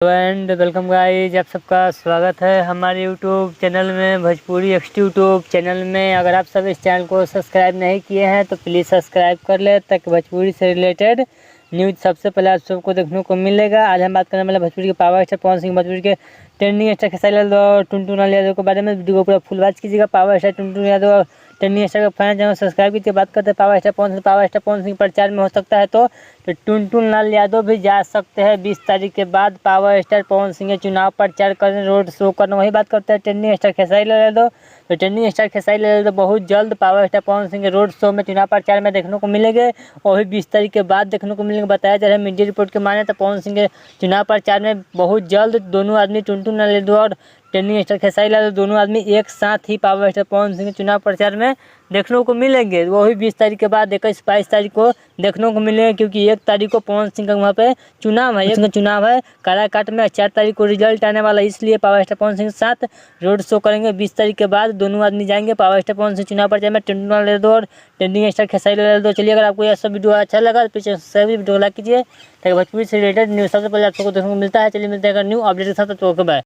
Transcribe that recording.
And welcome guys, आप सबका स्वागत है हमारे यूट्यूब चैनल में, भोजपुरी एक्स यूट्यूब चैनल में। अगर आप सब इस चैनल को सब्सक्राइब नहीं किए हैं तो प्लीज़ सब्सक्राइब कर ले, ताकि भोजपुरी से रिलेटेड न्यूज़ सबसे पहले आप सबको देखने को मिलेगा। आज हम बात करने वाले भोजपुरी के पावर स्टार पवन सिंह, भोजपुरी के ट्रेंडिंग स्टार खेसारी लाल और टुनटुन यादव के बारे में वीडियो को पूरा फुल वॉच कीजिएगा। पावर स्टार टुनटुन यादव और ट्रेंडिंग स्टार का फैन चैनल सब्सक्राइब कीजिए। बात करते हैं पावर स्टार पवन सिंह प्रचार में हो सकता है तो टुनटुन लाल यादव भी जा सकते हैं 20 तारीख के बाद पावर स्टार पवन सिंह के चुनाव प्रचार करने, रोड शो करने। वही बात करते हैं ट्रेंडिंग स्टार खेसारी लाल यादव। तो ट्रेंडिंग स्टार खेसारी लाल यादव बहुत जल्द पावर स्टार पवन सिंह के रोड शो में, चुनाव प्रचार में देखने को मिलेंगे। वही 20 तारीख के बाद देखने को मिलेंगे। बताया जा रहा है मीडिया रिपोर्ट के माने तो पवन सिंह के चुनाव प्रचार में बहुत जल्द दोनों आदमी, टुनटुन लाल यादव और ट्रेंडिंग स्टार खेसारी लाल, दोनों आदमी एक साथ ही पावर स्टार पवन सिंह के चुनाव प्रचार में देखने को मिलेंगे। वही 20 तारीख के बाद 21-22 तारीख को देखने को मिलेंगे, क्योंकि 1 तारीख को पवन सिंह का वहाँ पे चुनाव है काराकाट में। 4 तारीख को रिजल्ट आने वाला है, इसलिए पावर स्टार पवन सिंह के साथ रोड शो करेंगे। 20 तारीख के बाद दोनों आदमी जाएंगे पावर स्टार पवन सिंह चुनाव प्रचार में, टुनटुन लाल यादव और ट्रेंडिंग स्टार खेसारी लाल यादव। चलिए, अगर आपको यह सब वीडियो अच्छा लगा तो पीछे सभी वीडियो लाइक कीजिए, ताकि भोजपुरी से रिलेटेड न्यूज़ सबसे पहले आप सबको देखने को मिलता है। चलिए मिलते हैं न्यू अपडेट के साथ, तो ओके बाय।